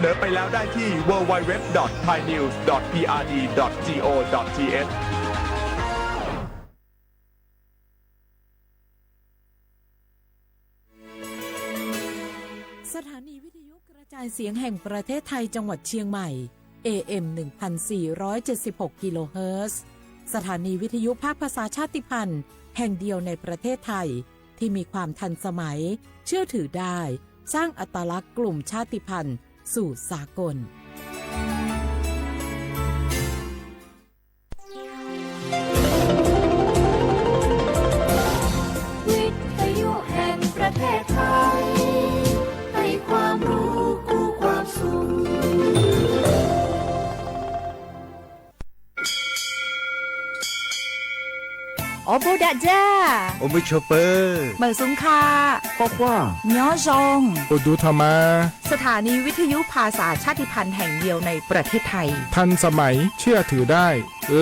นอไปแล้วได้ที่ www.thainews.prd.go.thสถานีวิทยุกระจายเสียงแห่งประเทศไทยจังหวัดเชียงใหม่ AM 1476 กิโลเฮิรตซ์สถานีวิทยุภาคภาษาชาติพันธุ์แห่งเดียวในประเทศไทยที่มีความทันสมัยเชื่อถือได้สร้างอัตลักษณ์กลุ่มชาติพันธุ์สู่สากลวิทยุแห่งประเทศไทยให้ความรู้คู่ความสุขโอโบดะจ้าโอมิโชเปอร์เมอร์ซุงคาปอกว่าเนียวจงโอดูธรรมาสถานีวิทยุภาษาชาติพันธุ์แห่งเดียวในประเทศไทยทันสมัยเชื่อถือได้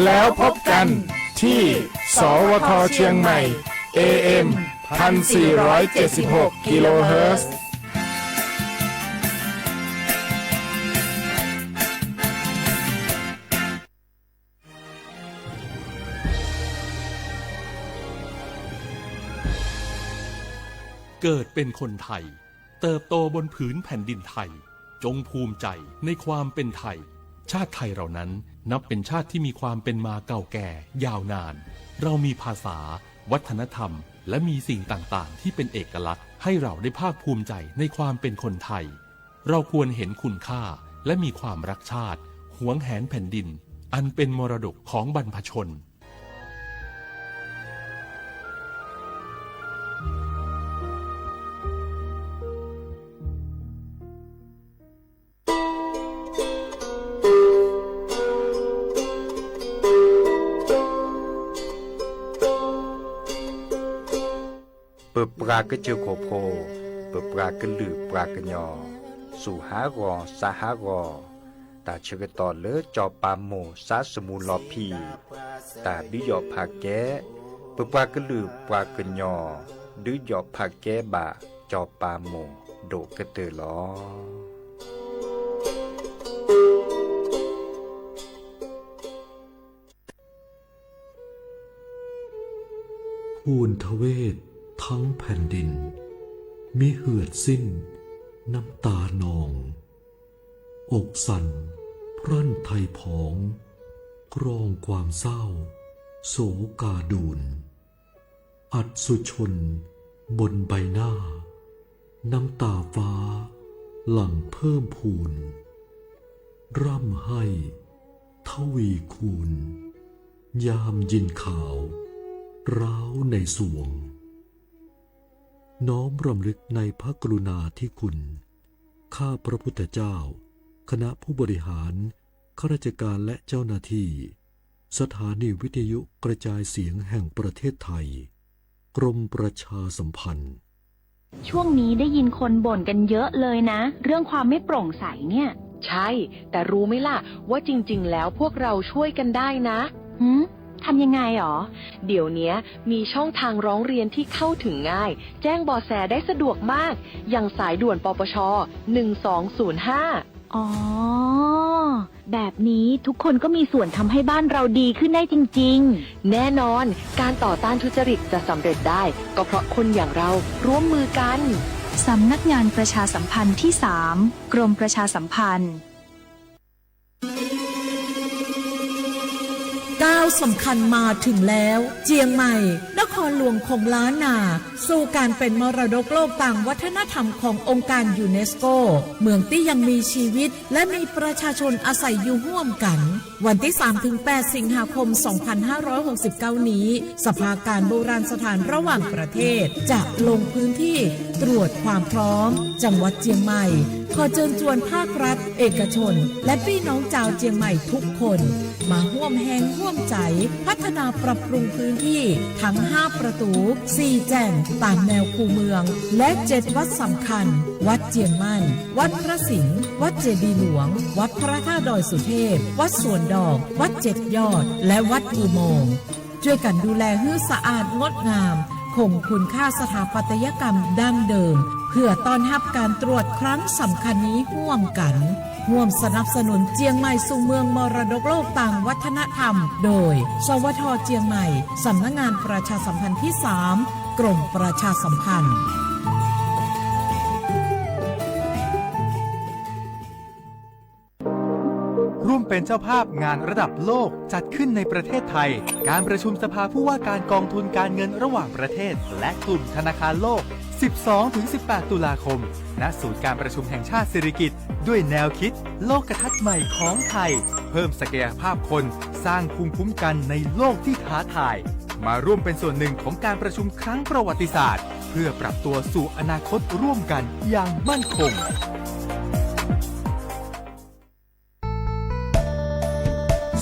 แล้วพบกันที่สวทเชียงใหม่ AM 1476 กิโลเฮิรตซ์เกิดเป็นคนไทยเติบโตบนผืนแผ่นดินไทยจงภูมิใจในความเป็นไทยชาติไทยเรานั้นนับเป็นชาติที่มีความเป็นมาเก่าแก่ยาวนานเรามีภาษาวัฒนธรรมและมีสิ่งต่างๆที่เป็นเอกลักษณ์ให้เราได้ภาคภูมิใจในความเป็นคนไทยเราควรเห็นคุณค่าและมีความรักชาติหวงแหนแผ่นดินอันเป็นมรดกของบรรพชนเปิดปลากระเจือโคโพเปิดปลากระลือปลากระยอสู่หากอสาหากอตาเชกตอเลอจอปามโมสาสมุลอพีตาดิยอผาแกเปิดปลากระลือปลากระยอดิยอผาแกบะจอปามโมโดกระเตอลอภูนทเวศทั้งแผ่นดินมิเหือดสิ้นน้ำตานองอกสั่นพรั่นไทยผองกรองความเศร้าโศกาดูนอัดสุชนบนใบหน้าน้ำตาฟ้าหลั่งเพิ่มพูนร่ำให้ทวีคูณยามยินข่าวร้าวในสวงน้อมรำลึกในพระกรุณาธิคุณข้าพระพุทธเจ้าคณะผู้บริหารข้าราชการและเจ้าหน้าที่สถานีวิทยุกระจายเสียงแห่งประเทศไทยกรมประชาสัมพันธ์ช่วงนี้ได้ยินคนบ่นกันเยอะเลยนะเรื่องความไม่โปร่งใสเนี่ยใช่แต่รู้ไหมล่ะว่าจริงๆแล้วพวกเราช่วยกันได้นะทำยังไงหรอเดี๋ยวนี้มีช่องทางร้องเรียนที่เข้าถึงง่ายแจ้งเบาะแสได้สะดวกมากอย่างสายด่วนปปช1205อ๋อแบบนี้ทุกคนก็มีส่วนทำให้บ้านเราดีขึ้นได้จริงๆแน่นอนการต่อต้านทุจริตจะสำเร็จได้ก็เพราะคนอย่างเราร่วมมือกันสำนักงานประชาสัมพันธ์ที่ 3 กรมประชาสัมพันธ์ก้าวสำคัญมาถึงแล้วเจียงใหม่นครหลวงของล้านนาสู่การเป็นมรดกโลกต่างวัฒนธรรมขององค์การยูเนสโกเมืองที่ยังมีชีวิตและมีประชาชนอาศัยอยู่ร่วมกันวันที่ 3-8 สิงหาคม 2569 นี้สภาการโบราณสถานระหว่างประเทศจะลงพื้นที่ตรวจความพร้อมจังหวัดเจียงใหม่ขอเชิญชวนภาครัฐเอกชนและพี่น้องชาวเจียงใหม่ทุกคนมาร่วมแรงร่วมใจพัฒนาปรับปรุงพื้นที่ทั้ง5ประตู4แจ่งตามแนวคูเมืองและ7วัดสำคัญวัดเจียงมั่นวัดพระสิงห์วัดเจดีย์หลวงวัดพระธาตุดอยสุเทพวัดสวนดอกวัด7ยอดและวัดอุโมงค์ช่วยกันดูแลให้สะอาดงดงามคงคุณค่าสถาปัตยกรรมดั้งเดิมเพื่อต้อนรับการตรวจครั้งสำคัญนี้ร่วมกัน ร่วมสนับสนุนเจียงใหม่สู่เมืองมรดกโลกต่างวัฒนธรรมโดยสวท.เจียงใหม่สำนักงานประชาสัมพันธ์ที่ 3 กรมประชาสัมพันธ์ร่วมเป็นเจ้าภาพงานระดับโลกจัดขึ้นในประเทศไทยการประชุมสภาผู้ว่าการกองทุนการเงินระหว่างประเทศและกลุ่มธนาคารโลก 12-18 ตุลาคมณศูนย์การประชุมแห่งชาติสิริกิติ์ด้วยแนวคิดโลกทัศน์ใหม่ของไทยเพิ่มศักยภาพคนสร้างภูมิคุ้มกันในโลกที่ท้าทายมาร่วมเป็นส่วนหนึ่งของการประชุมครั้งประวัติศาสตร์เพื่อปรับตัวสู่อนาคตร่วมกันอย่างมั่นคง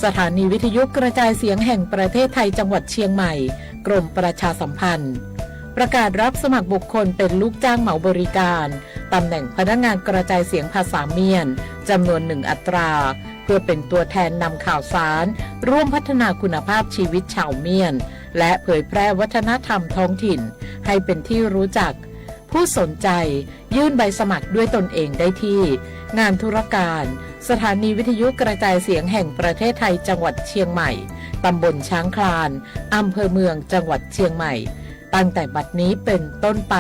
สถานีวิทยุกระจายเสียงแห่งประเทศไทยจังหวัดเชียงใหม่กรมประชาสัมพันธ์ประกาศรับสมัครบุคคลเป็นลูกจ้างเหมาบริการตำแหน่งพนักงานกระจายเสียงภาษาเมียนจำนวน1 อัตราเพื่อเป็นตัวแทนนำข่าวสารร่วมพัฒนาคุณภาพชีวิตชาวเมียนและเผยแพร่วัฒนธรรมท้องถิ่นให้เป็นที่รู้จักผู้สนใจยื่นใบสมัครด้วยตนเองได้ที่งานธุรการสถานีวิทยุกระจายเสียงแห่งประเทศไทยจังหวัดเชียงใหม่ตำบลช้างคลานอำเภอเมืองจังหวัดเชียงใหม่ตั้งแต่บัดนี้เป็นต้นไป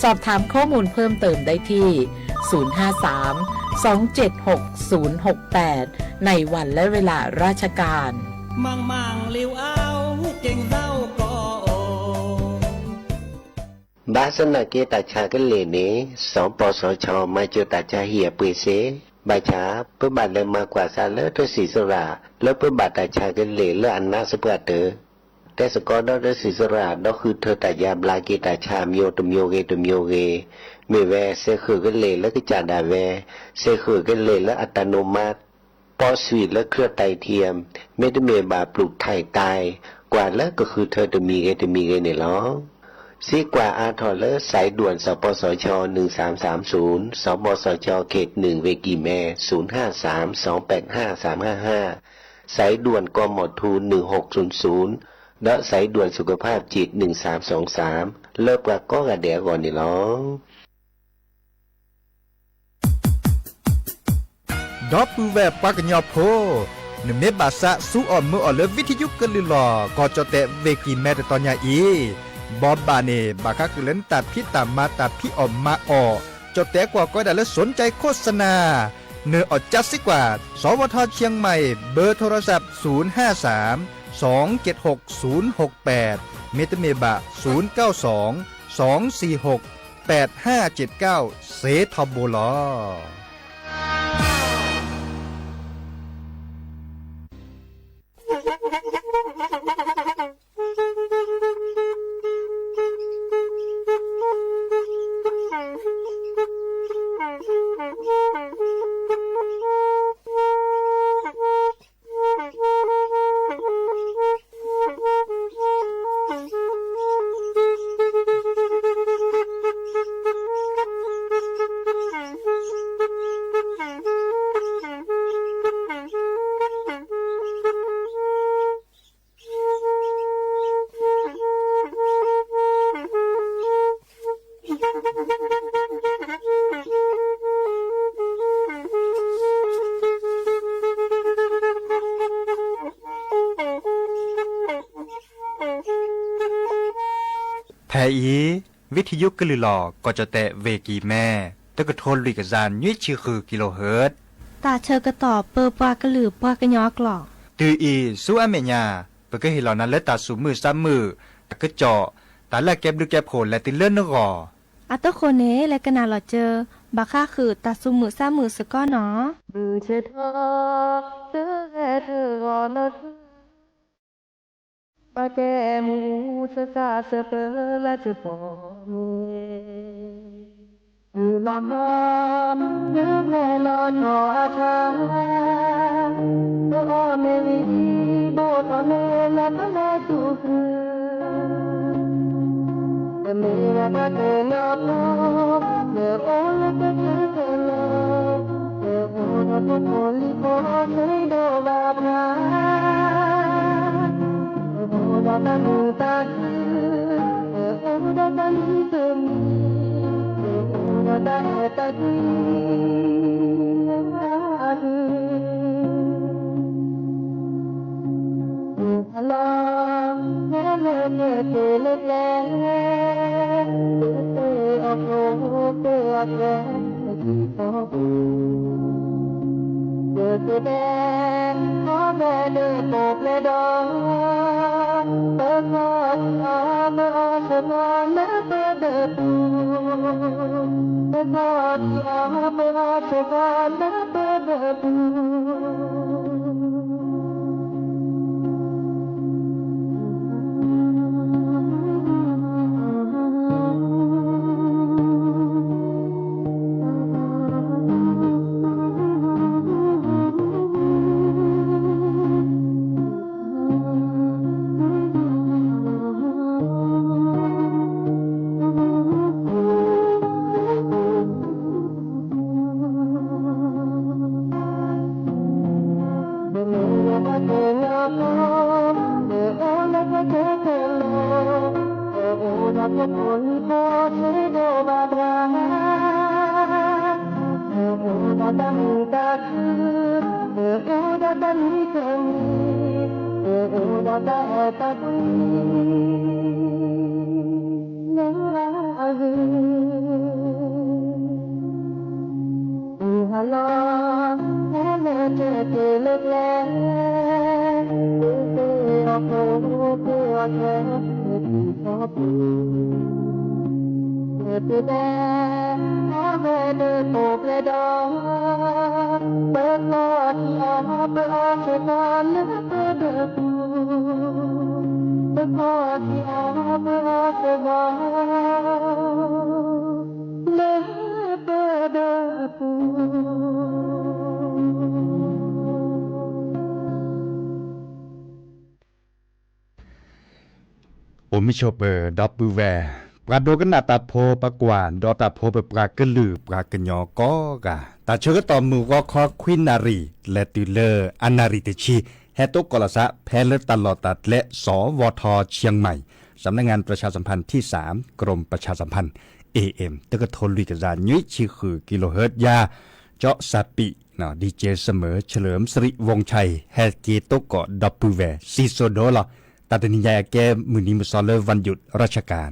สอบถามข้อมูลเพิ่มเติมได้ที่ 053-276-068 ในวันและเวลาราชการมังเลี้ยวเอาเก่งเศร้าก็บาสนาเกตาชากันเลนี้สองปสชมาเจอตาชาเหียปืนเสบาชาเพื่อบาดเลยมากว่าซาเลทศีสระแล้วเพื่อบาดตาชากันเลและอันนาสเปเตอแต่สกอดอศีสระดอคือเธอตายาบลาเกตาชามโยตมโยเกตมโยเกเมแวเสคือกันเลแล้วก็จาดาแวเสคือกันเลและอัตโนมัติปอสวีและเครือไตเทียมไม่ได้เมบาปลูกไทยตายกว่าแล้วก็คือเธอจะมีเกเนี่ยหรอซีกว่าอาทอเลอร์สายด่วนสปสช1330สปสชเขต1เวกีแม่0532855355สายด่วนกมทู1600และสายด่วนสุขภาพจิต1323เลิกว่าก็กระเดียก่อนนี่หรอดอปูแวปากญอโพนเมบาสะสู้อ่อนมืออ่อนเลวิทยุกลือหลอก็จะเตะเวกีแม่ตอนยาอีบอบบาเนบาคักเล่นตัดพี่ตามมาตัดพี่ออกมาออจดแต่กว่าก็ได้แล้วสนใจโฆษณาเนื้ออดจัดสิกว่าสวทเชียงใหม่เบอร์โทรศัพท์053-276-068เมตเมบะ092-246-8579เซทอโบลอแพอีวิทยุกลือหลอก็จะแตะเวกีแม่ตะกะโทนลุยกะจานยี่ชื่อคือกิโลเฮิรตซ์ตาเชอกระต่อเปอปากระหลือปากระยอกหลอกตืออีสู้อเมญาเปก็เห็นเหล่านั้นและตาสูมือซ้ำมือตะกะเจาะตาละแก็บลึกแก็บโผล่และติเลื่อนนกออัตโคเนและกนาหลอเจอบาค่าคือตาสูมือซ้ำมือสก้อเนาะบือเชทอเตเอเธออน Pakai sesa sebelah jepang Ulamam Melon Noatan Ameli Botamela Palatuku Mera Matena Meola Petela Meola Popoli Posedo Babra Datang tadi, datang demi, datang tadi. từ đen có về đưa một lệ đó bơ ngon bơ bơ ngon bơ bơ bơ ngon bơ ngon bơ bơ từ đen có về đưa một lệ đó bơ ngon bơ ngon bơ bơ bơ ngon bơ ngon bơ bơผมไม่ชอบดับเบิลแวร์ปลาโดกันนาตาโพปลากวานดอตาโพไปปลากระลือปลากระยอก็กะแต่เชื่อต่อมือก็คอควินนารีและติเลอร์อนาริเตชีแฮตุกอลสะแพลตลอดตัดและสวทเชียงใหม่สำนักงานประชาสัมพันธ์ที่3กรมประชาสัมพันธ์ AM ตะกะทนลุยกระจายยุ้ยชีคือกิโลเฮิรตซ์ยาเจาะซาปิเนาะดีเจเสมอเฉลิมสิริวงชัยแฮเกโตกอดับเบิลแวร์ซีโซโดลตัดนิยายแกมือนิมุซอเลวันหยุดราชการ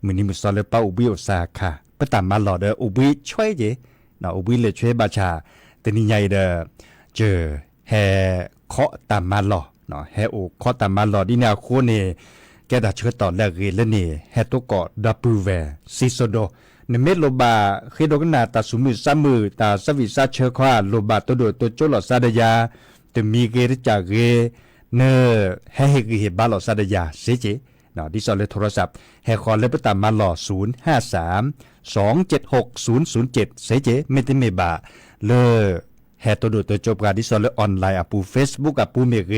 มือนิมุซอเลป้าอุบิโอซาค่ะประตามมาหล่อเดออุบิช่วยเจเนาะอุบิเลยช่วยบาชาแต่นิยายเดอเจอแฮเคาะตามมาหล่อเนาะแฮโอเคาะตามมาหล่อดินาโคเนแกดัดเชื่อต่อแลกเรลเนแฮโตกอดับเบิลแวร์ซิโซโดในเมโลบาเคโดกนาตาสุมือซามือตาสวิซาเชอควาโลบาตัวโดตัวโจลอซาดยาแต่มีเกรจากเกเนให้เฮกเฮบาลอซาดยาเซเจเนาะดิซอเลโทรศัพท์แฮคอลเลปตามมาหล่อ053 276 007เซเจเมติเมบาเลแฮตัวโดตัวจบกาดิซอเลออนไลน์อปู Facebook อปูเมเก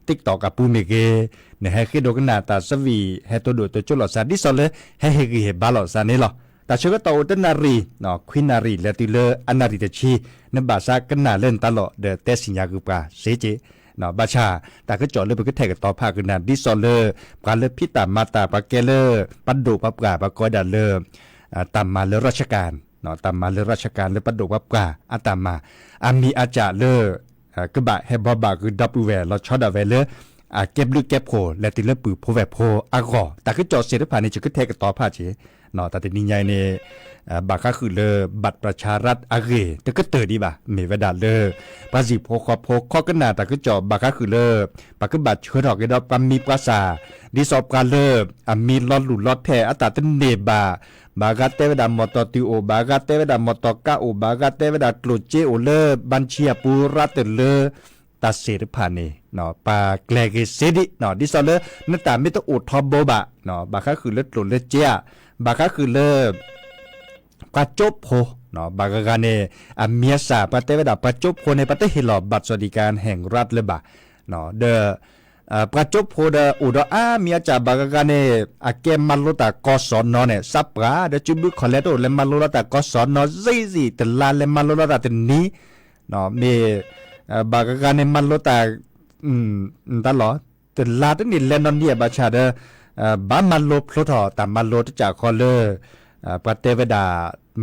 TikTok อปูเมเกเนแฮเคโดกนาตาสวีแฮตัวโดตัวจลอซาดิซอเลให้เฮกเฮบาลอซาเนลอแต่เชื่อก็โตเดนารีเนาะควินารีและติเลออนาริเตชีนบาซากันนาเล่นตลอดเดเตสิญญากุปาเซเจเนาะบาชาแต่ก็จอดเลยไปก็แทกต่อภาคกันนาดิซอเลปาเลพิตามาตาปาเกเลปัดโดปับกาปากอยดาเลตามมาเลราชการเนาะตามมาเลราชการเลปัดโดปับกาอาตามมาอามีอาจาเลกบะเฮบอบาคือดับเวลเราชอดาเวเลเก็บลึกเก็บโคและติเลปือโพแวโพอากอแต่ก็จอดเสร็จผ่านในจะก็แทกต่อภาคเจเนาะแต่ทีนี้ใหญ่เนี่ยบางก็คือเลบัตรประชารัฐอาเกแต่ก็เตอดีบ่ะไม่เวดาเลภาษีโพข้อกันนาแต่ก็จอบางก็คือเลปากก็บัตรเชื่อดอกกันดอกปั๊มมีภาษาดิสอบการเลมีลอดหลุดลอดแท้อัตราตันเนบาบางก็เตวดามอตติโอบางก็เตวดามอตกาโอบางก็เตวดาตลุเจโอเลบัญชีปูรัตเลตัดเสรผ่านนี่เนาะปาแกลกเสดิเนาะดิซอเลนั่นตาไม่ต้องอดทอบบะเนาะบางก็คือเลตลุเลเจียบางก็คือเลปาจบโพเนาะบางก็เนี่ยเมียสาปาเตวดาปาจบโพในประเทศหลอบบัตรสวัสดิการแห่งรัฐเลยบ่เนาะเดปาจบโพเดอุดเมียจ่าบางก็เนี่ยเกมมาลุตากอสอนเนาะเนี่ยซับกาเดจุบุคอเลโตเลมาลุตากอสอนเนาะซีแต่ลาเลมาลุตาแต่นี้เนาะมีบางการในมันโลตาตลอดแต่ลาดนี่เลนอนเนี่ยบาชาเดบ้ามันโลพลุทอแต่มันโลจากคอเลปะเตวดา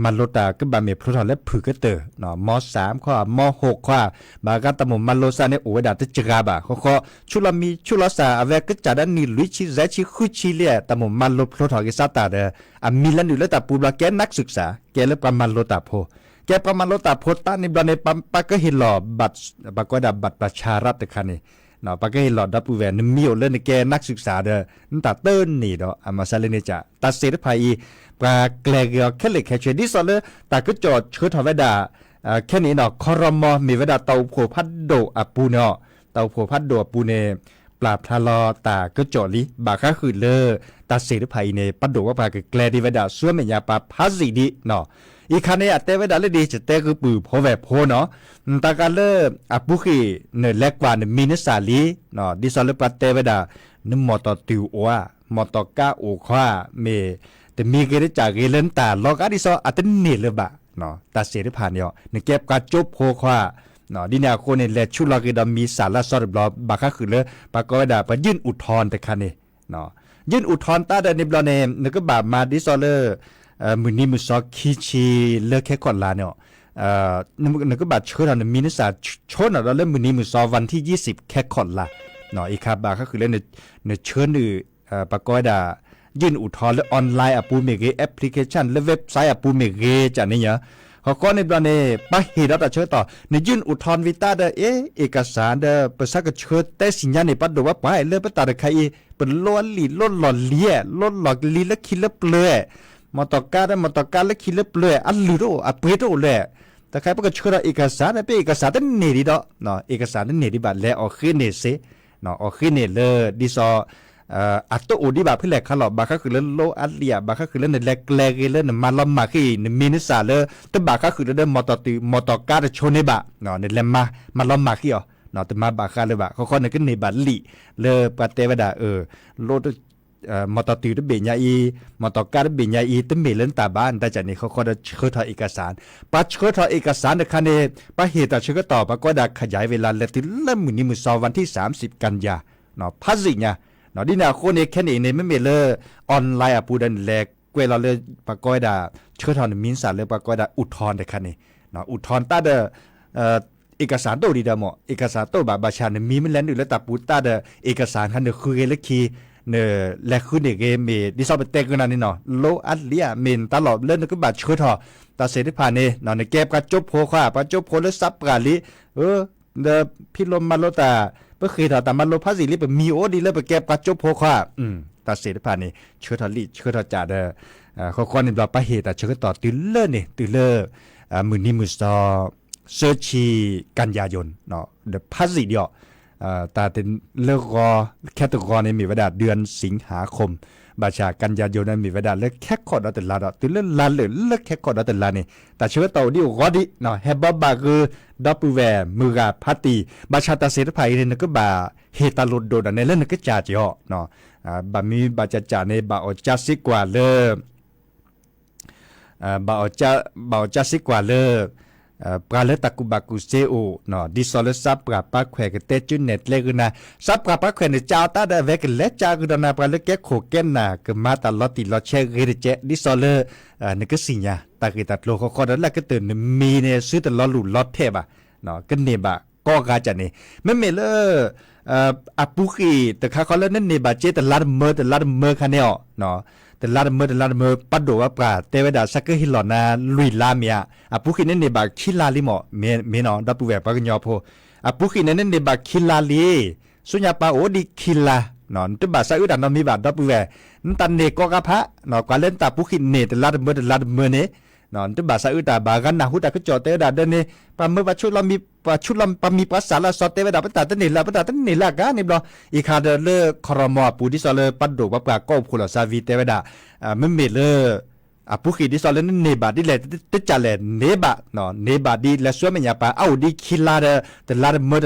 มันโลตาก็บาเมพลุทอและผือกเตอเนาะม3ข้อม6ข้อบางการตะมมันโลซาในโอเวดาตจกาบะข้อชุลมีชุลสาอเวกจัดนี่ลุยชิแซชิคุชิเลียตะมมันโลพลุทอกิซาตาเดมีลันอยู่แล้วตาปูบลาแกนักศึกษาแกเลปมันโลตาโพ แกประมาณรถตาโพต้าในบลในปักก็เห็นหล่อบัตรปากก็ดับบัตรประชารัฐแต่คันนี่เนาะปักก็เห็นหล่อดับปูแวนมีอยู่เล่นในแกนักศึกษาเด้อนั่นตาเติ้นนี่เนาะอามาซาเลนจะตัดเสด็จภัยปลาแกลเกแค่เล็กแค่เฉยดิสเลยตาก็จอดเชิดทวดาแค่นี้เนาะคอรมอมีเวลาเตาโผพัดโดอปูเนาะเตาโผพัดโดอปูเนปราบทะลอตาก็จอลิบาค่าคือเลอตาเสด็จภัยเนปัดโดว่าปลาแกลดีเวดาส่วนเมียปลาพัสิดีเนาะอีคันนี้เตเวดาเลยดีจะเตคือปือพอแบบพอเนาะตาการเลอปุขีเนเล็กกว่าเนมินสาลีเนาะดิซอลปาเตเวดานมอตติวโอมอตก้าโอควาเมแต่มีเกณฑ์จากเกลันตาลอกอดิซออัตเนเลบะเนาะตาเสด็จผ่านเนี่ยในเก็บการจบโพควาเนาะดินาโคเนเลชุลอกดมีสารสอดบลอบาค่าคือเลปากก็ได้ไปยื่นอุทธรณ์แต่คันนี้เนาะยื่นอุทธรณ์ตาเดนบลเนมนึกบามาดิซอเลมือนี้มือซอคิชีเลิกแค่ก่อนลาเนี่ยนึกบาเชื่อเราเนี่ยมีนิสัยชนเราเริ่มมือนี้มือซอวันที่20แค่ก่อนลาเนาะอีกครับบาก็คือเล่นในเชิญปากก็ได้ยื่นอุทธรณ์และออนไลน์ปูเมเกแอปพลิเคชันและเว็บไซต์ปูเมเกจะนี่เนาะเขาก็ในบลเนปะเหตุเราแต่เชื่อต่อในยื่นอุทธรณ์วิตาเดเอกสารเดภาษาก็เชื่อแต่สิญญาณในปัดดูว่าไปเลือกไปตัดใครเป็นล้วนหลีล้นหล่อเลี้ยล้นหลอกลีและคิดและเปลือยมอตอกาได้มอตอกาและคิดและเปลือยอันลือโออัปเปโตเลยแต่ใครพวกเชื่อเอกสารเป็นเอกสารตั้งเนดีดอเนาะเอกสารตั้งเนดีบัตรแล้วออกขึ้นเนเซเนาะออกขึ้นเนเลยดิซออัตโตอุดิบาเพื่อแหลกขลอบบาค่าคือเล่นโลอัลเลียบาค่าคือเล่นในแหลกแหลกเล่นมาลอมมาขี้ในมินิสาเลยแต่บาค่าคือเล่นมอตอกาจะชนในบะเนาะในแหลมมาลอมมาขี้อ๋อเนาะแต่มาบาค่าเลยบะเขาในก็ในบัตรลีเลยปาเตวดาโลมอตติวเบียญาอีมอตอกาเบียญาอีตั้งเมลันตาบ้านแต่จากนี้เขาจะเชื่อทอเอกสารปัจเชื่อทอเอกสารในคันเนปะเหตุเชื่อต่อปะก็ได้ขยายเวลาและถึงเริ่มมือนี้มือซอวันที่30กันยาเนาะพัสิเนี่ยเนาะดินาโคเนแค่นี้ในไม่เมลออนไลน์ปูดันแลกเวลาเลยปะก็ได้เชื่อทอในมินสารเลยปะก็ได้อุทธรณ์ในคันนี้เนาะอุทธรณ์ตาเดเอกสารโตดีดามอเอกสารโตบาบาชาเนี่ยมีมันแล้วอยู่แล้วตาปูตาเดเอกสารคันเดคือเล็กคีเนแลคือเนเกเมดิซอเปเตกันนั่นนี่เนาะโลอัลเลียเมนตลอดเล่นก็บาดเชื่อทอตาเสด็จผ่านเนี่ยเนาะในแก็บกระจบโพควาปะจบโพแล้วซับกาลิเดพิลมมาโลตาเพื่อคือแต่มันโลภาษีลิปมีโอดีเลยไปแก็บกระจบโพควาตาเสด็จผ่านเนี่ยเชื่อทอลิเชื่อทอจ่าเดเขาคนนี่เราไปเหตุแต่เชื่อต่อตื่นเล่นเนี่ยตื่นเล่มือนี้มือซอเซอร์ชีกันยายนเนาะเดภาษีเดียวแต่เป็นเลิกรอแค่ตัวรอในมีเวลาเดือนสิงหาคมบาชากันยายนนั้นมีเวลาเลิกแค่ขอดแต่ละดอกตื่นเลิกลาเลยเลิกแค่ขอดแต่ละนี่แต่เชื่อตัวดิวรอดิเนาะแฮบบาคือดับเบิลแวร์มือกาพัตตีบาชาตาเสด็จภัยเนี่ยก็บาเฮตาลุดโดดในเล่นก็จ่าเจาะเนาะบามีบาจ่าในบาอจัสิกว่าเลิกบาอจัสิกว่าเลิกปลาเลตักุบากุเซโอเนาะดิซอลซับปลาปะแขวกเตจุนเน็ตเลกุนะซับปลาปะแขวในเจ้าตาได้เวกเล็กจ้ากุดนาปลาเลแกโคเกนน่ะก็มาตลอดติลอเชเกเจดิซอลนี่ก็สิญาตากิตัดโลเขาได้แล้วก็ตื่นมีเนี่ยซื้อตลอดหลุดลอดเทบะเนาะก็เนบะก็กาจันนี่ไม่เมเลอปุกีแต่เขาเล่นนั่นเนบะเจแต่ลาดเมอคันเนอเนาะแต่ลาดเมอปัดโดว่าปลาเตวดาสักก็ฮิลอนาลุยลาเมียปุกีนั่นเนบะคิลาลิมอเมนอดับปูแวปากญอโพปุกีนั่นเนบะคิลาลีสุญญาปาโอดิคิลานอนตุบาซาอุดานอมีบาดับปูแวนั่นตันเนกอกะพะเนาะกว่าเล่นตาปุกีเนแต่ลาดเมอเนนอนตุบาซาอุดาบากันนาหุตาก็จอเตวดาเดเนปาเมื่อว่าชุดเรามีปามีภาษาละสอเตวดาปตาตันเนละปตาตันเนละกะนี่บลออีคาเดเลคอรมอปูดิซอเลปัดโดว่าปลาก็คุลซาวีเตวดาไม่เมเลปุกีดิซอเลนเนบาดิเลติจ่าเลเนบาเนาะเนบาดีและสวยมันยาปาเอาดีคิลาเดแต่ลาดเมอ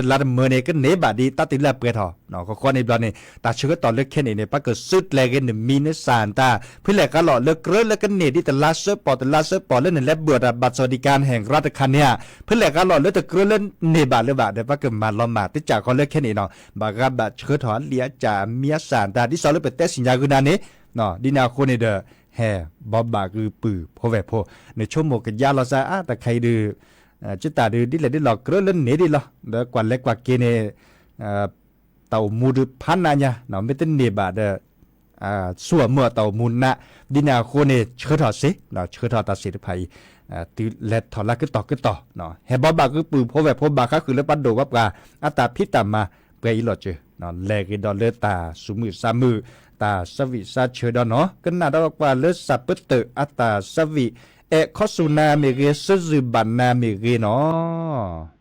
เนก็เนบาดีตัดติเลเปทอเนาะก็ในบลอนี่ตาชื่อตอนเล็กแค่นี้เนี่ยปะก็สุดแลกันมีเนซานตาเพื่อแลก็หล่อเลิกเรแล้วก็เนดิแต่ลาเซปอแต่ลาเซปอเล่นและเบื่อบัตรสวัสดิการแห่งรัฐคันเนี่ยเพื่อแลก็หล่อเลิกแต่เกรเล่นเนบาหรือบาเดี๋ยวปะก็มาล้อมมาติจ่าก็เล็กแค่นี้เนาะบากบัตรเชื่อถอนเลียจ่าเมียซานตาดิซอเลเปเตสิญญากุนานี้เนาะดินาโคเนเดแฮ่บอบบาคือปือพอแวพอในชั่วโมงกันยาเราซะแต่ใครดื้อจิตตาดื้อดิแลดิหลอกเกลือเล่นเนดิละเด้อกว่าเล็กกว่าเกเนเต่ามูดพันนะเนี่ยเนาะไม่ต้องเนบาเด้อส่วนเมื่อเต่ามูนนะดินาโคเนเชื่อถอดสิเนาะเชื่อถอดตัดสินภัย ติแลถอละกึต่อเนาะแฮบ่บาคือปือพอแบบพอบาค่ะคือเลปัดโดวับกาอัตตาพิตามาเปอีหลอดเจเนาะแลกดอลเลตาสุมือซามือตาสวิซาเชดอเนาะกันนาดอกว่าเลสับเปเตอัตตาสวิเอคอสุนาเมเรซซึบันนาเมเรเนาะ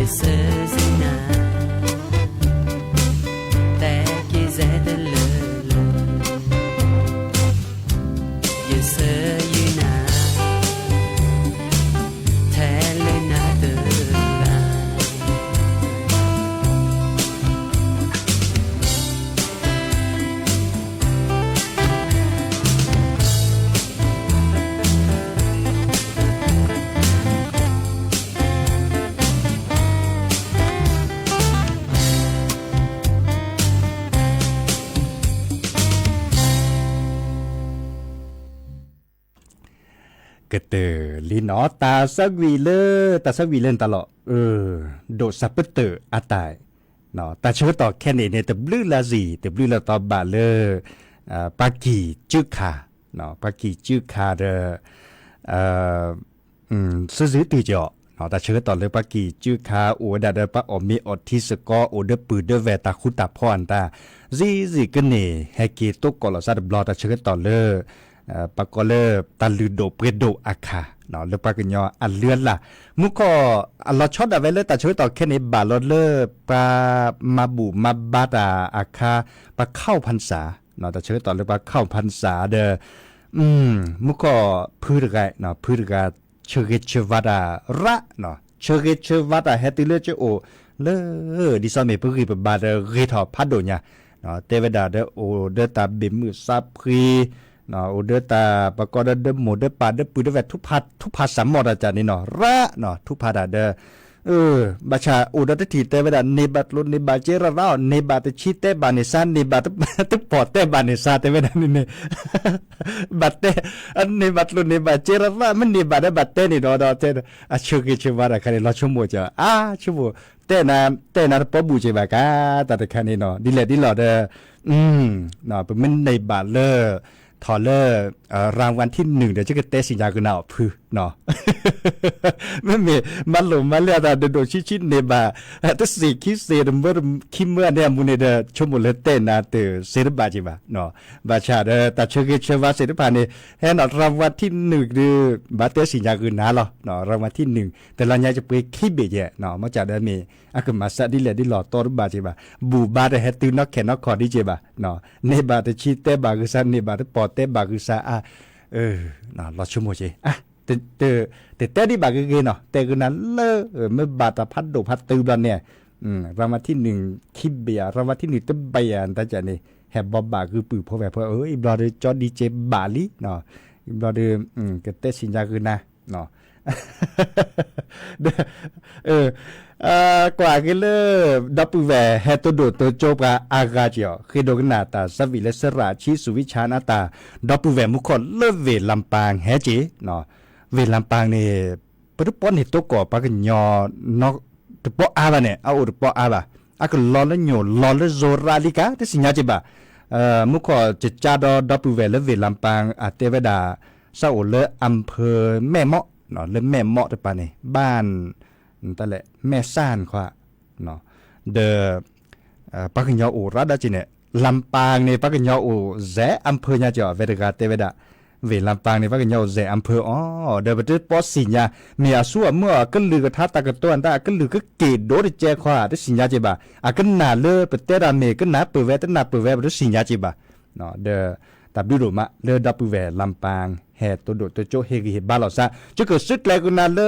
sezina te kizedelele ye seyina telena deกเตอลีนอตาสักวีเลตาสักวีเลนตลอดโดดซับเปเตอร์อาตายเนาะแต่ช่วยต่อแค่นี้เนี่ยแต่บลื้อละสิแต่บลื้อละตอบบาเลปากีจื้อขาเนาะปากีจื้อขาเดซื้อตื่นจ่อเนาะแต่ช่วยต่อเลยปากีจื้อขาโอดาเดปะอมีอดที่สกอโอเดปืนเดเวตาคุตาพอนตาซีกันเนี่ยให้กีตุกกอลซาดบลอแต่ช่วยต่อเลยปากก็เลยตาลือโดเปรโดอาคาเนาะแล้วปากญออันเลือนล่ะมุก็เราชอบเอาไว้เลยแต่ช่วยต่อแค่นี้บาลอดเลยปลามาบูมาบาดาอาคาปลาเข้าพรรษาเนาะแต่ช่วยต่อเลยปลาเข้าพรรษาเด้อมุก็พื้นไกเนาะพื้นไกเชื่อเชื่อวัดาระเนาะเชื่อเชื่อวัดาเฮติเลเจโอเลยดิสามีพื้นกีบบาดเรทอพัดโดเนี่ยเนาะเทวดาเดโอเดตาบิมือซับพรีเนาะอุดตาปะกอดเดหมดเดปาเดปืดเดทุพัดสามหมดอาจารย์นี่เนาะระเนาะทุพัดเดบัชาอุดตทีเตเวดาเนบัตลุเนบาเจระราเนบัตชิเตบานิซานเนบัตตุปอเตบานิซาเตเวดานี่เนบัตเตอันเนบัตลุเนบาเจระรามันเนบัตบัตเตนี่เนาะเตอะชุกิชวาระคันลอชั่วโมงจ้ะชั่วโมงเตนาปอบูเจบากาตะคันนี่เนาะดิเลดิลอเดเนาะเป็นในบาเลทอเลอร์รางวัลที่1เดี๋ยวจะเกิดเตสิญญากุนาพื้เนาะไม่มีมันหลงมาเรียดโดดชิดเนบาแต่สิ่งคิดเสียเมื่อคิดเมื่อเนี่ยมุนเดชมบุเลเตนาเตเสด็จบาจิบาเนาะบาชาเดแต่เชื่อเชื่อว่าเสด็จบาเนี่ยแห่นรางวัลที่1คือบาเตสิญญากุนาหรอเนาะรางวัลที่1แต่เราเนี่ยจะไปคิดเบียเนาะมาจากเดิมมีอากุมาสดิเลดิหล่อตอรบาจิบาบูบาเดเฮตุนักแขนนักคอดิจิบาเนาะเนบาเตชิเตบากุสันเนบาเตปอเตบากุซาน่ะรอชั่วโมงจีแต่ที่บาคือเนาะแต่คือนั้นเมื่อบาตพัดโดพัดตืบแล้วเนี่ยรางวัลที่1คิดเบียรางวัลที่1ตะเบียนแต่จะนี่แฮบบาคือปือพอแบบเพออีบลอดจอดีเจบาลีเนาะอีบลอดก็เตสิญญาคือนะเนาะกว่ากันเลยดับแวเฮตโดตัวโจบอากาเจียวคือโดกนาตาสวิเลสราชิสุวิชานาตาดับแวมุขเลิเวลำปางเฮจีเนาะเวลำปางนี่ปรุปอนนี่ตัวก่อปากญอนอกตปออาบะเนี่ยเอาตปออาบะอะก็ลอละญอลอละโซราลิกาที่สิญญาจิบะมุขจะจาดอดับแวเลเวลำปางอะเทวดาซาโอเลอำเภอแม่เมาะเนาะเลแม่เมาะตะปานี่บ้านแต่แหละแม่ซ่านค่ะเนาะเดปักญอโอรัดจิเนี่ยลำปางเนี่ยปักญอโอแซอำเภอญาจ่อเวดกาเตเวดาเวลำปางเนี่ยปักญอแซอำเภอเดบตึปอสิญญาเมียสัวเมื่อก็ลือกระทะตะกะต้นตาก็ลือก็เกดโดดแจขวาที่สิญญาจิบะอะก็นาเลเปเตราเมก็นาเปเวตนาเปเวบสิญญาจิบะเนาะเดตับดูดูมาเลดับแวลำปางแห่ตัวโดดตัวโจเฮกิบาลอซาจะเกิดซึกแลกุนาเล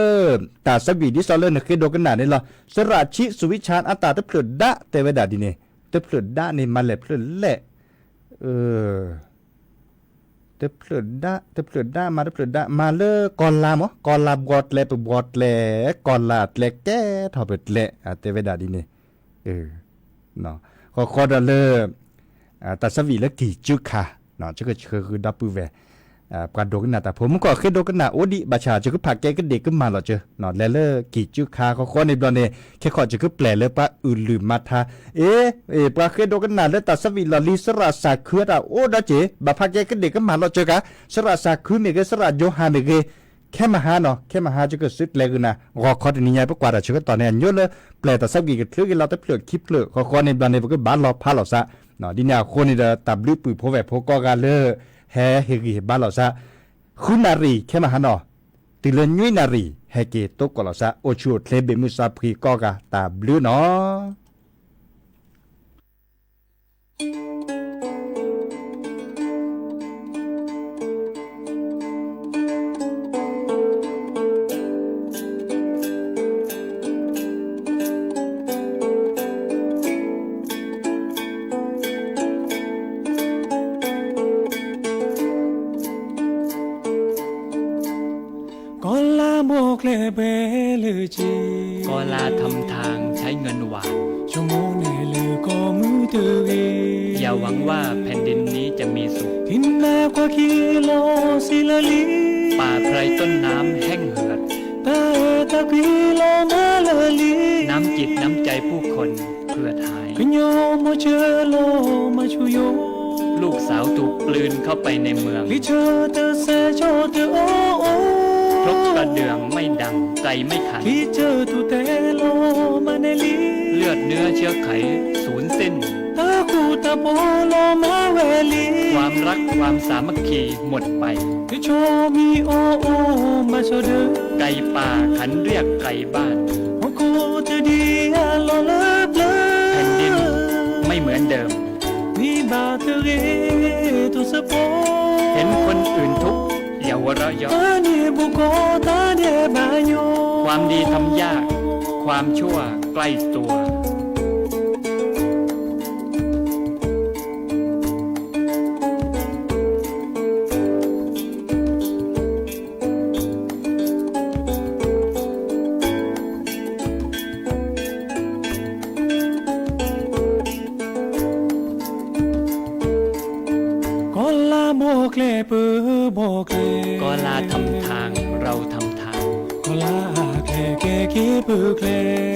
ตาสบีดิซอเลนเคโดกันนาเนี่ยละสราชิสุวิชานอัตตาตะเพลดะเตเวดาดิเนตะเพลดะนี่มาแลเพลเละตะเพลดะมาตะเพลดะมาเลกอลามอกอลาบอดแลปบอดแลกอลาแลแกทอเปดแลเตเวดาดิเนเนาะขอดเลตาสวีละกี่จุคาเนาะจะก็คือดับแวปลาโดกันนาแต่ผมก็เคยโดกันนาโอดีบาชาจะก็ผักแกก็เด็กก็มาหรอเจอเนาะแล้วกี่จุคาเขาในบลอนเนี่ยแค่ขอจะก็แปลเลยปะอื่นลืมมาทาปลาเคยโดกันนาแล้วแต่สวีลลีสระสาคือดาโอดาเจบาผักแกก็เด็กก็มาหรอเจอกะสระสาคือเมกสระโยฮาเมกแค่มาหาเนาะแค่มาหาจะก็สุดเลยกันนะรอคอดนี้ยายปกว่าแต่ชก็ตอนนี้เยอะเลยแปลแต่สวีก็เลือกเราแต่เปลือกคลิปเปลือกขอในบลอนเนี่ยก็บ้านเราพาเราซะเนาะดิเนี่ยคนนี่จะตับลือปืนพอแบบพอกกันเลยแฮเฮกิบ้านเราซะคุณนารีแค่มาหาเนาะติเลนยุยนารี ให้เกตุกกลอซะโอชูเทเบมุซาพรีก็กะตาบลือเนาะก็ลาทำทางใช้เงินหวานอย่าหวังว่าแผ่นดินนี้จะมีสุขป่าไพรต้นน้ำแห้งเหือดน้ำจิตน้ำใจผู้คนเพื่อหายลูกสาวถูกกลืนเข้าไปในเมืองครกกระเดื่องไม่ดังไก่ไม่ขันเลือดเนื้อเชื้อไขสูญสิ้นความรักความสามัคคีหมดไปไก่ป่าขันเรียกไก่บ้านแผ่นดินไม่เหมือนเดิมเห็นคนอื่นทุกข์อย่าหัวเราะเยาะความดีทำยากความชั่วใกล้ตัวก็ลาทำทางเราทำทาง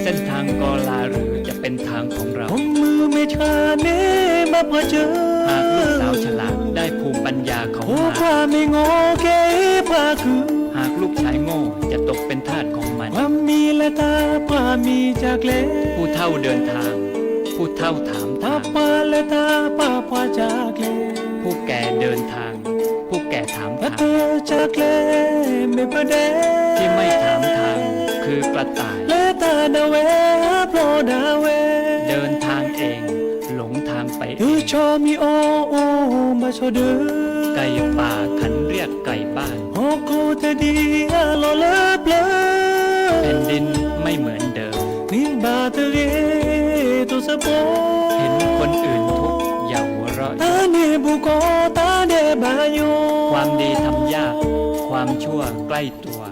เส้นทางก็ลาหรือจะเป็นทางของเราหากลูกสาวฉลาดได้ภูมิปัญญาของมันหากลูกชายโง่จะตกเป็นทาสของมันผู้เฒ่าเดินทางผู้เฒ่าถามทางผู้แก่เดินทางผู้แก่ถามทางที่ไม่ถามทางคือกระต่ายเดินทางเองหลงทางไปเองไก่ป่าขันเรียกไก่บ้านแผ่นดินไม่เหมือนเดิมเห็นคนอื่นทุกข์อย่าหัวเราะความดีทำยากความชั่วใกล้ตัว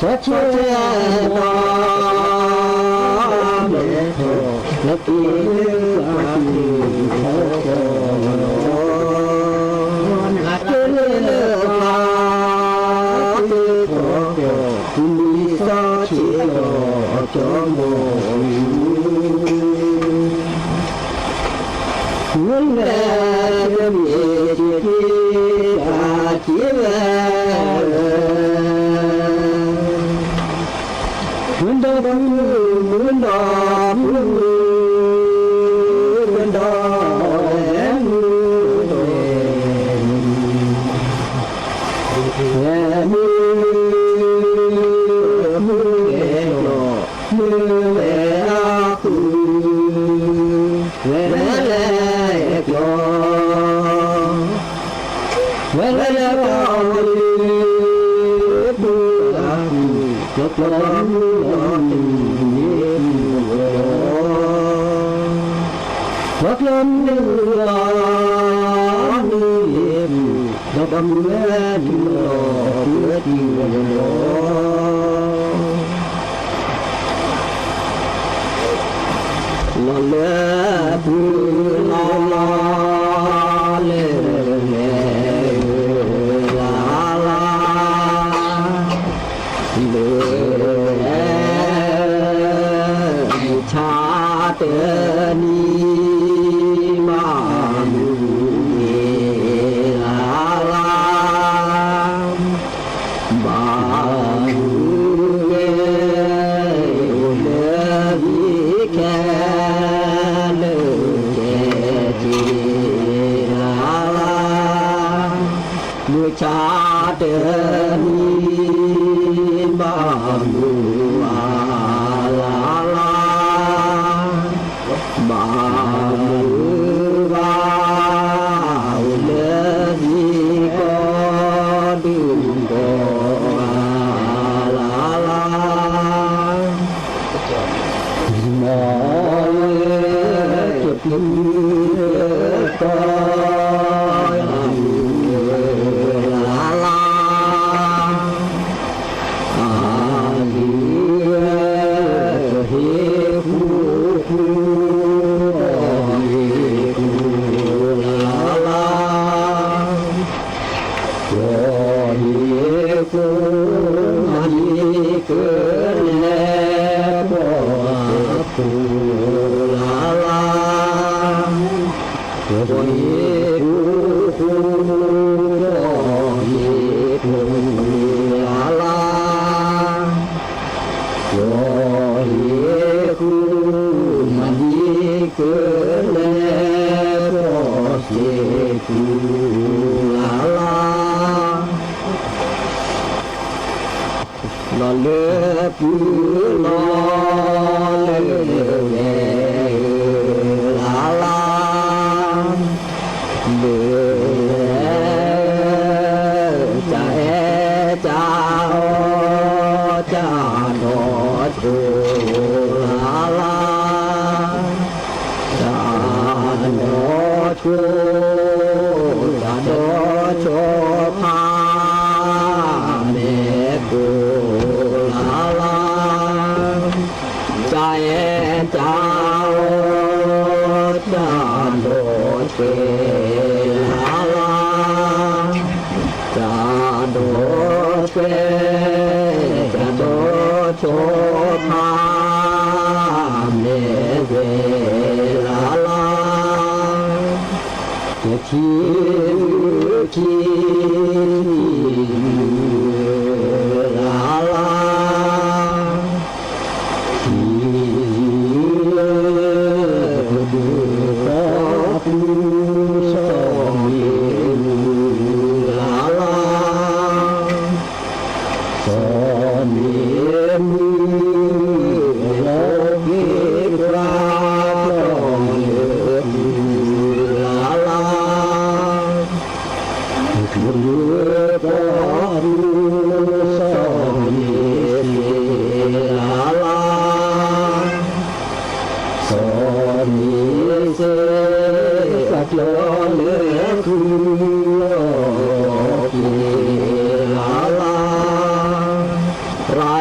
สัจเจตาเมโทละปีสัจจิโหละเจเลปาติโกกุมิสัจจิโลจโมHãy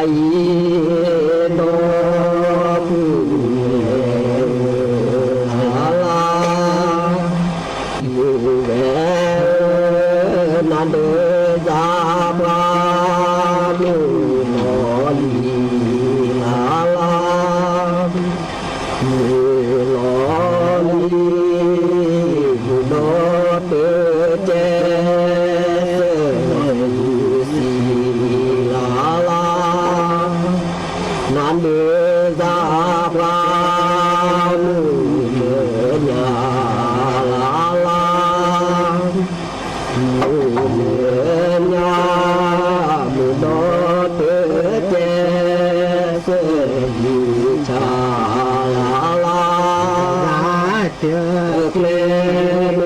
โนปุลาอยู่เวนานเดจาปาลุโนลีลาลาโลลีโนเตเจนันเดจาปาลุญาลาลาญามุโนเตเจเสยุชาลาลาเตเคลเม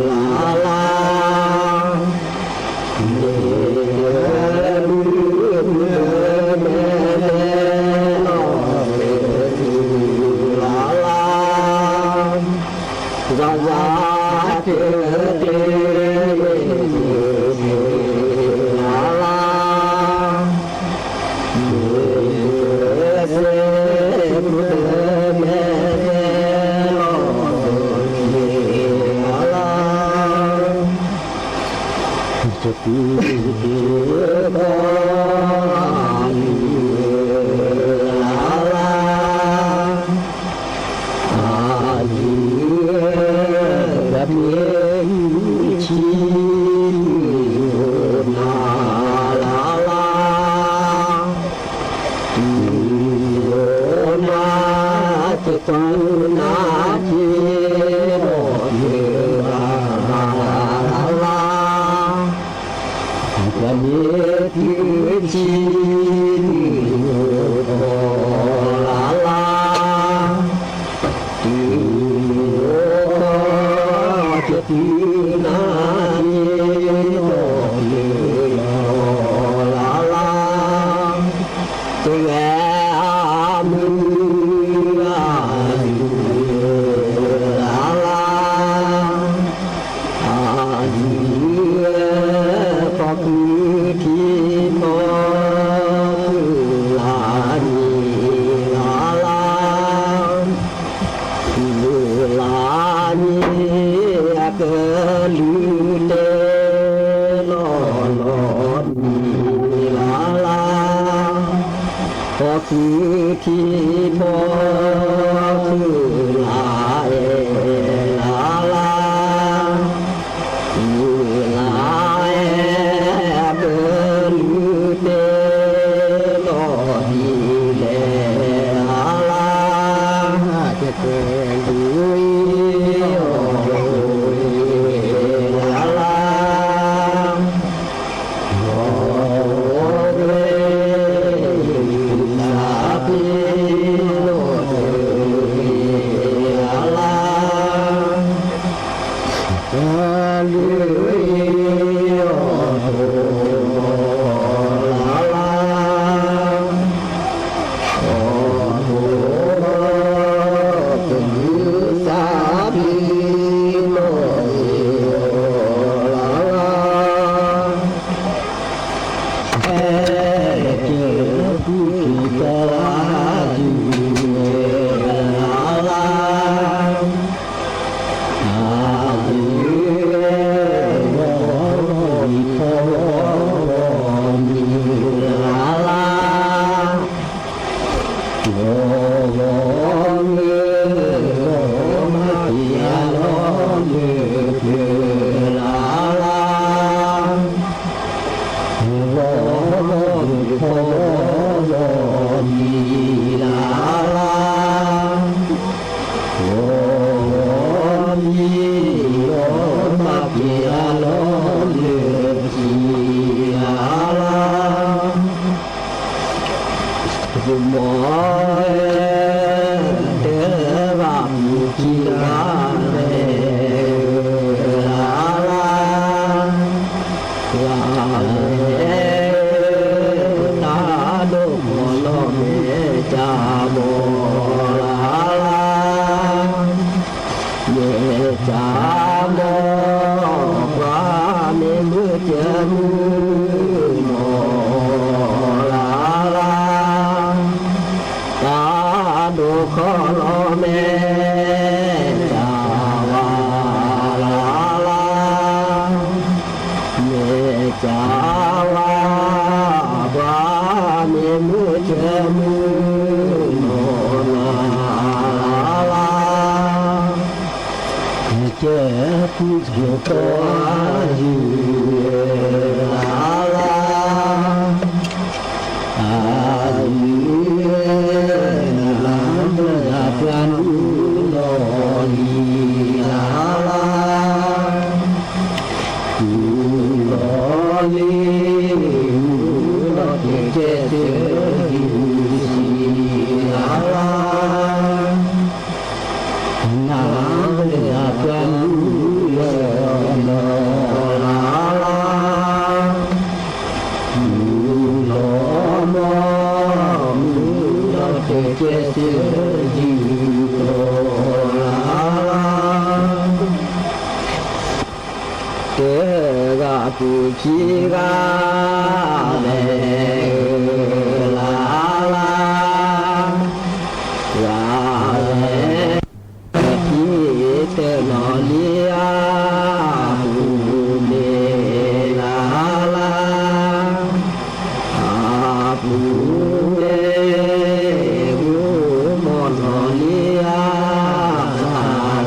ลาลาเตเตลาลาเสมุเดเมโลลาลาจะปีบาลีลาลาแบบนี้ชีนาลาลาโยนาจิตุนาจิโนเยลาลาแบบนี้ที่ชีลาลาทีนาโนเลลาลาเตแกมุลาลาลาอาลีก็คือที่มอลานีลาลาลานีเกิดลืมเดลอลอมีลาลาก็คือที่พอคือลาลาลาลาเกิดลืมเดลอดีเลลาลาจะเกิดลืมจาโม เจมุโน ขอรอแม่จาวาลาลาแม่จาวาบาเมมุเจมุโนนาลาเจ็บอยู่ตัวอยู่ลาลากันโลลีลาลาโลลีโลเจเจสีลาลานาเลือกันโลลาลาโลมอโลเจเจสีกุชิกาเลลาลาลาเลทิเตนอลีอาบุเนลาลาอาบุเนบุมอนอลีอา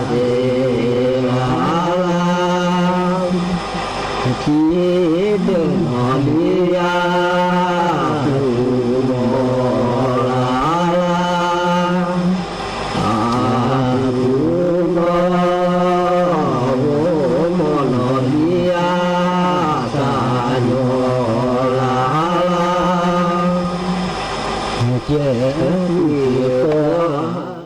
เดลาลาที่เดินหอลียาภูโมลาลาอาภูโมโมโนลียาสายโยลาลาเจมีตัว